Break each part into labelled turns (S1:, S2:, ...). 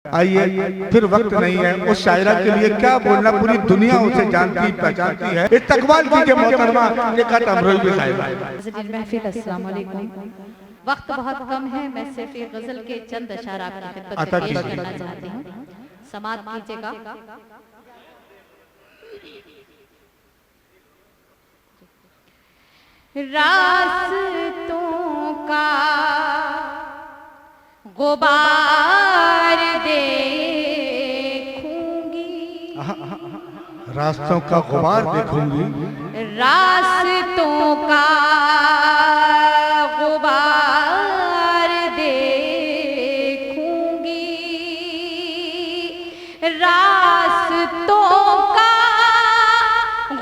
S1: आइए, फिर वक्त नहीं है उस शायरा के लिए क्या बोलना, पूरी दुनिया उसे जानती पहचानती है। इस्तकबाल कीजिए मोहतरमा निकात अमरोही भी साहिबा।
S2: अस्सलाम वालेकुम। वक्त बहुत कम है, मैं सिर्फ ये गजल के चंद अशार आपकी खिदमत में पेश करना चाहती हूँ, समाअत कीजिएगा। रास्तों का गुबार देखूंगी,
S1: रास्तों का गुबार देखूंगी,
S2: रास्तों का गुबार देखूंगी, रास्तों का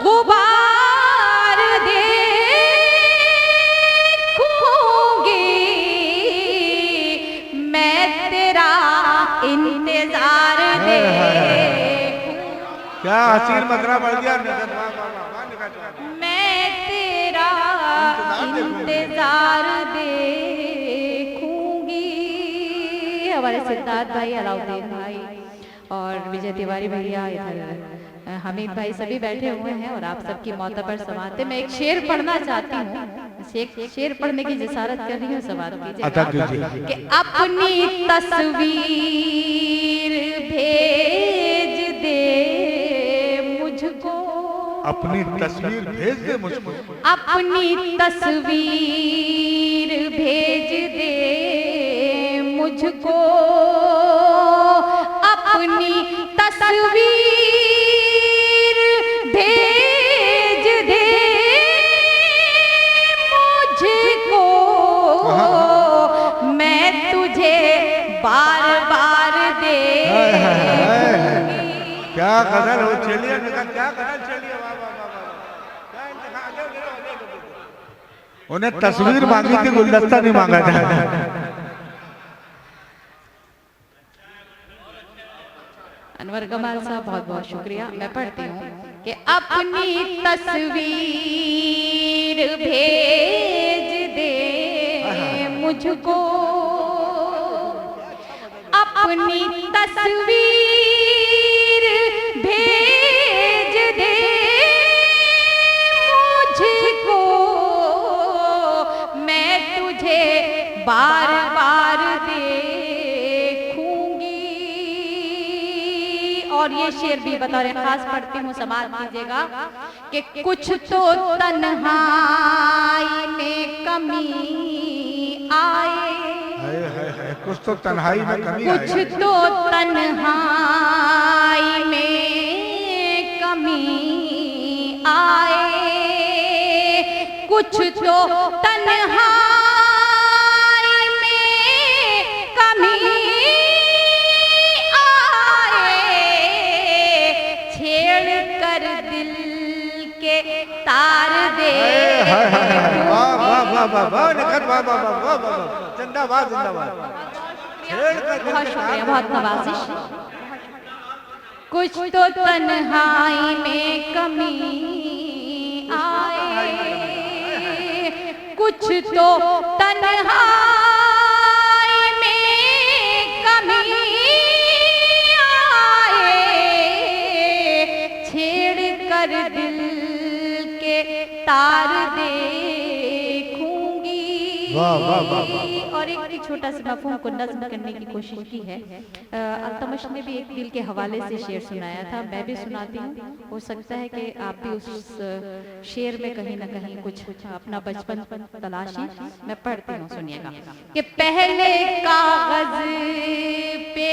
S2: गुबार देखूंगी, मैं तेरा इंतजार
S1: क्या हसीन मजरा बढ़ गया।
S2: मैं तेरा इंतजार देखूंगी। हमारे सिद्धार्थ भाई, अलाउद्दीन भाई और विजय तिवारी भैया, इधर हमीद भाई सभी बैठे हुए हैं और आप सबकी मोतबर समाअत है। मैं एक शेर पढ़ना चाहती हूँ, शेर पढ़ने की जिसारत कर रही हूँ, समाअत कीजिएगा कि अपनी तस्वीर भेज दे मुझको,
S1: अपनी तस्वीर भेज दे मुझको,
S2: अपनी तस्वीर भेज दे मुझको, अपनी तस्वीर भेज दे मुझको, मैं तुझे बार बार देखूंगी।
S1: क्या गजल हो, चलिए क्या गजल, चलिए उन्हें तस्वीर मांगी थी, गुलदस्ता नहीं मांगा था।
S2: अनवर कमाल साहब बहुत बहुत शुक्रिया। मैं पढ़ती हूँ कि अपनी तस्वीर भेज दे मुझको, अपनी तस्वीर भेज दे मुझको, मैं तुझे बार बार देखूंगी। और ये शेर भी बता रहे खास पढ़ती हूँ, समाअत कीजिएगा कि कुछ तो तन्हाई में कमी आए,
S1: कुछ तो तन्हाई में कमी आए,
S2: कुछ तो तन्हाई में कमी आए, कुछ तो तन्हाई में कमी आए, छेड़ कर दिल के तार दे।
S1: वाह वाह वाह वाह वाह, निखत वाह वाह वाह वाह वाह, जिंदाबाद जिंदाबाद।
S2: बहुत शुक्रिया, बहुत नवाजिश। कुछ तो तन्हाई में कमी आए, कुछ तो तन्हाई में कमी आए, छेड़ कर दिल के तार देखूंगी।
S1: वाह वाह वाह।
S2: और एक छोटा सा मफ़हूम को नज़्म करने की कोशिश की है। अल्तमश ने भी एक दिल के हवाले से शेर सुनाया था, मैं भी सुनाती हूँ। हो सकता है कि आप भी उस शेर में कहीं ना कहीं कुछ अपना बचपन तलाशी। मैं पढ़ती हूँ, सुनिएगा कि पहले कागज पे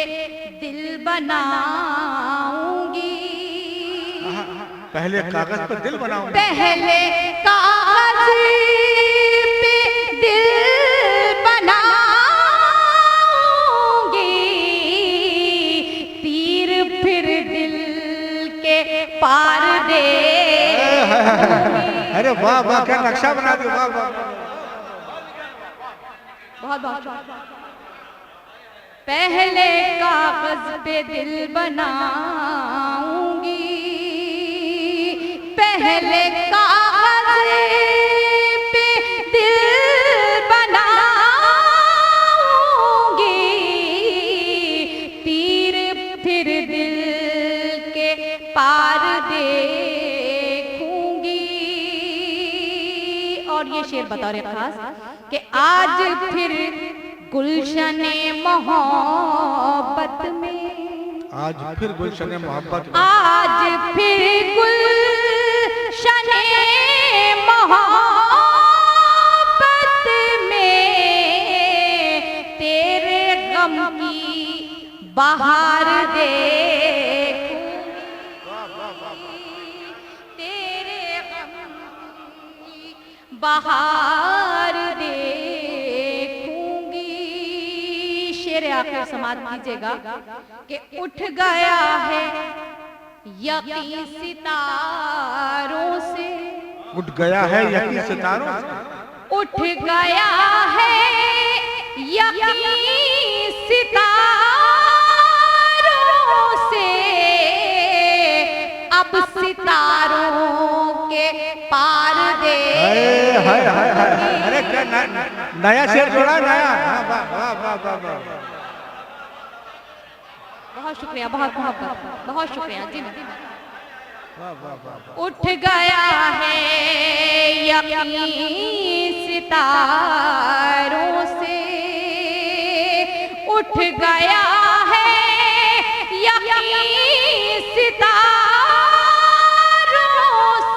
S2: दिल बनाऊंगी,
S1: पहले कागज पर दिल बनाऊंगी,
S2: पहले कागज पे दिल बनाऊंगी, तीर फिर दिल के पार दे।
S1: अरे वाह वाह, क्या नक्शा बना दिया, वाह वाह।
S2: बहुत बहुत पहले कागज पे दिल बनाऊंगी, पहले कागज पे दिल बनाऊंगी, और ये शेर बतौर खास कि आज फिर गुलशने मोहब्बत में,
S1: आज फिर गुलशने मोहब्बत में,
S2: आज फिर गुलशने मोहब्बत में तेरे गम की बहार देखूंगी, तेरे गम की बहार देखूंगी। शेर आखिर समाप्त कीजिएगा कि उठ गया है यकीन सितारों से,
S1: उठ गया है यकीन सितारों से,
S2: उठ गया है यकीन सितारों से, अब सितारों के पार दे।
S1: हाय हाय हाय, अरे क्या नया शेर जोड़ा, नया। वाह वाह वाह वाह,
S2: बहुत शुक्रिया, बहुत मोहब्बत, बहुत शुक्रिया जी।
S1: वाह वाह वाह।
S2: उठ गया है यकीन सितारों से, उठ गया है यकीन सितारों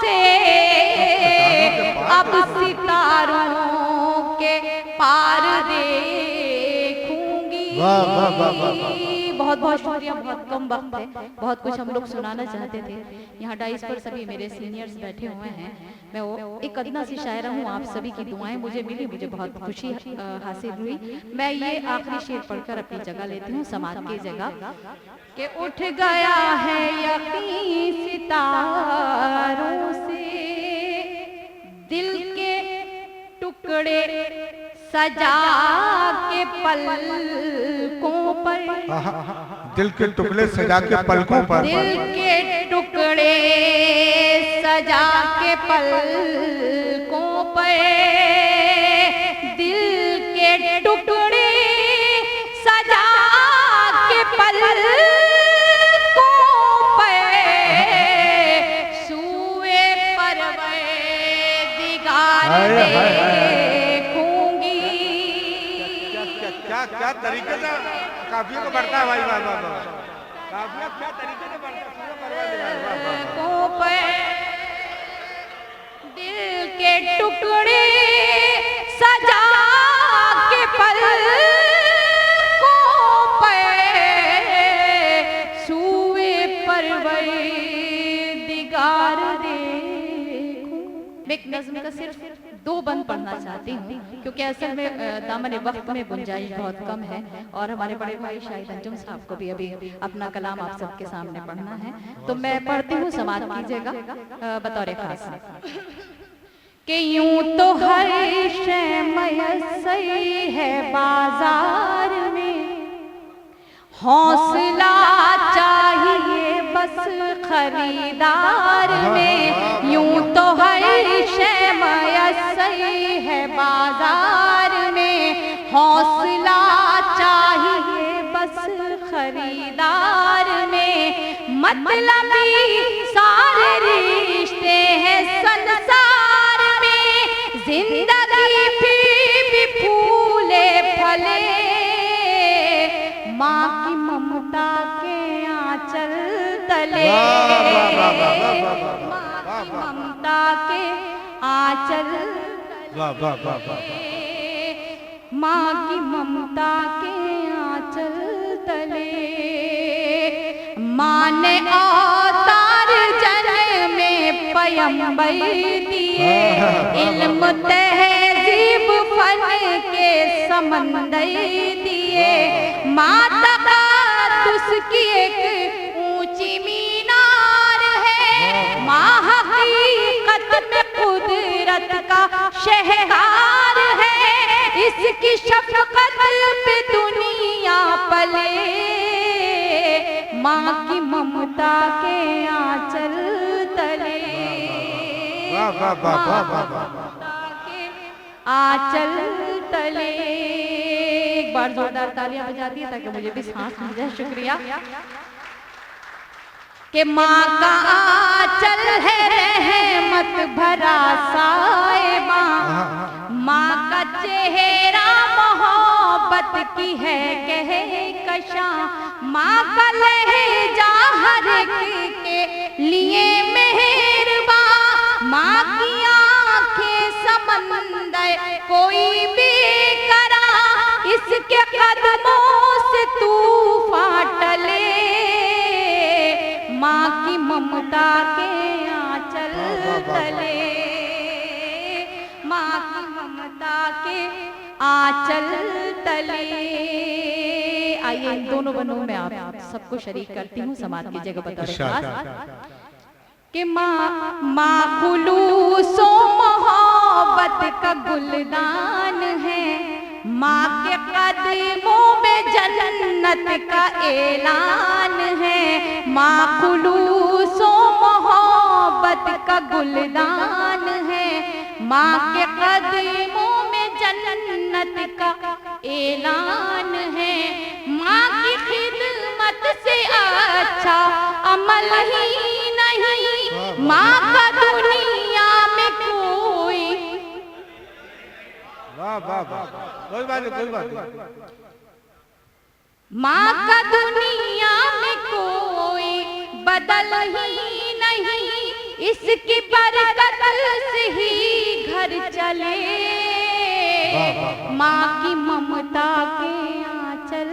S2: से, अब सितारों के पार देखूंगी।
S1: वाह वाह वाह वाह।
S2: बहुत बहुत शुक्रिया, बहुत कम वक्त है, बहुत कुछ हम लोग सुनाना चाहते थे। यहाँ डाइस पर सभी मेरे सीनियर्स बैठे हुए हैं, मैं वो एक अदना सी शायरा हूँ, आप सभी की दुआएं मुझे मिली, मुझे बहुत खुशी हासिल हुई। मैं ये आखिरी शेर पढ़कर अपनी जगह लेती हूँ, समाज की जगह कि उठ गया है यकीन सितारों से, दिल के टुकड़े सजा के पलकों पर,
S1: दिल के टुकड़े सजा के पलकों पर,
S2: दिल के टुकड़े सजा के पलकों पर, दिल के टुकड़े सजा के पलकों पर, सूए परवरदिगार देखूंगी।
S1: क्या तरीके से काफिया को बढ़ता है भाई, वाह वाह वाह, काफिया क्या तरीके से बढ़ता है।
S2: दिल के टुकड़े सजा के पलकों पर, सूए परवरदिगार देखूं। मैं एक नज़्म का सिर्फ 2 बंद पढ़ना चाहती हूँ, क्योंकि असल में दामन वक्त में गुंजाइश बहुत कम है और हमारे बड़े भाई शाहिद अंजुम साहब को भी अभी अपना कलाम आप सबके सामने पढ़ना है, तो मैं पढ़ती हूँ, समाप्त कीजिएगा बतौर खास कि यूं तो हर शय मयस्सर है बाजार में, हौसला चाहिए बस खरीदार में। यूं तो हर शय मयस्सर है बाजार में, हौसला चाहिए बस खरीदार में। मतलबी सारे रिश्ते हैं संसार में, जिंदगी फिर भी फूले फले, माँ की ममता के आंचल तले, माँ की ममता के आंचल, माँ की ममता के आंचल तले। माँ ने अवतार जन्म में पैगंबर दिए, इल्म तहजीब फन के समंदर दिए। माँ तक़द्दुस की एक ऊंची मीनार है, माँ हकीकत में कुदरत का शहकार है। इसकी शफ़क़त पे दुनिया पले, माँ की ममता के आंचल तले, ममता के आंचल तले। एक बार जोरदार तालियां बजा दिए ताकि मुझे भी सांस मिल जाए। शुक्रिया। कि माँ का आंचल है रहमत भरा साए, माँ माँ का लहजा हर एक के लिए मेहरबान, माँ की आंखें समंदर कोई भी करा, इसके कदमों से तूफान टले, माँ की ममता के आंचल तले, माँ की ममता के आंचल तले। आइए इन दोनों बनों में आप सबको शरीक करती हूँ समाज की जगह बता कि माँ खुलूसो मोहब्बत का गुलदान है, माँ के कदमों में जन्नत का ऐलान है, माँ खुलूसो मोहब्बत का गुलदान है, माँ के कदमों में जन्नत का ऐलान है, माँ की खिदमत से अच्छा अमल ही नहीं, माँ का दुनिया में कोई।
S1: वाह वाह वाह, कोई बात नहीं, कोई बात नहीं।
S2: माँ का दुनिया में कोई बदल ही नहीं, इसकी बरकत से ही घर चले, माँ की ममता के आंचल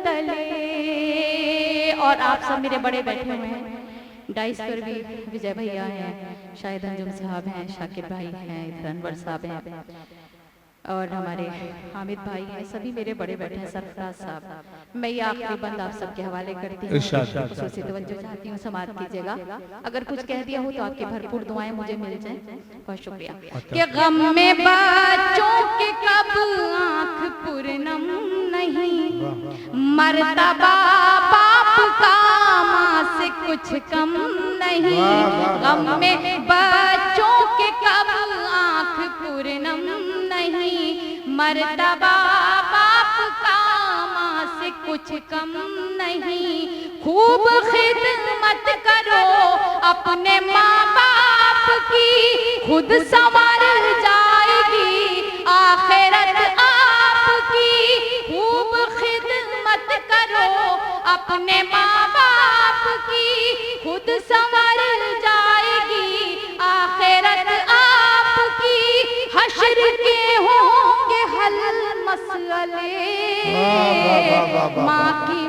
S2: तले। और आप सब मेरे बड़े बैठे हुए हैं, डाइस पर भी विजय भैया हैं, शाहिद अंजुम साहब हैं, शाकिर भाई हैं, अनवर साहब हैं, और हमारे हामिद भाई हैं, सभी मेरे बड़े बैठे हैं, सरफराज साहब। मैं ये आखिरी बंद आप सबके हवाले करती हूँ, खुसूसी तवज्जो चाहती हूँ समाज की जगह। अगर कुछ कह दिया हो तो आपकी भरपूर दुआएं मुझे मिल जाएं, बहुत शुक्रिया। कि गम में बच्चों के कब आंख पूर्णम नहीं, मर्तबा बाप का माँ से कुछ कम नहीं, गम में बच्चों के कब आंख पूर्णम नहीं, मर्तबा बाप का माँ से कुछ कम नहीं, खूब खिदमत करो अपने माँ बाप की, खुद संवर जाएगी आखिरत आपकी, खूब खिदमत करो अपने माँ बाप की, खुद संवर जाएगी आखिरत आपकी, हश्र के होंगे हल मसले, माँ की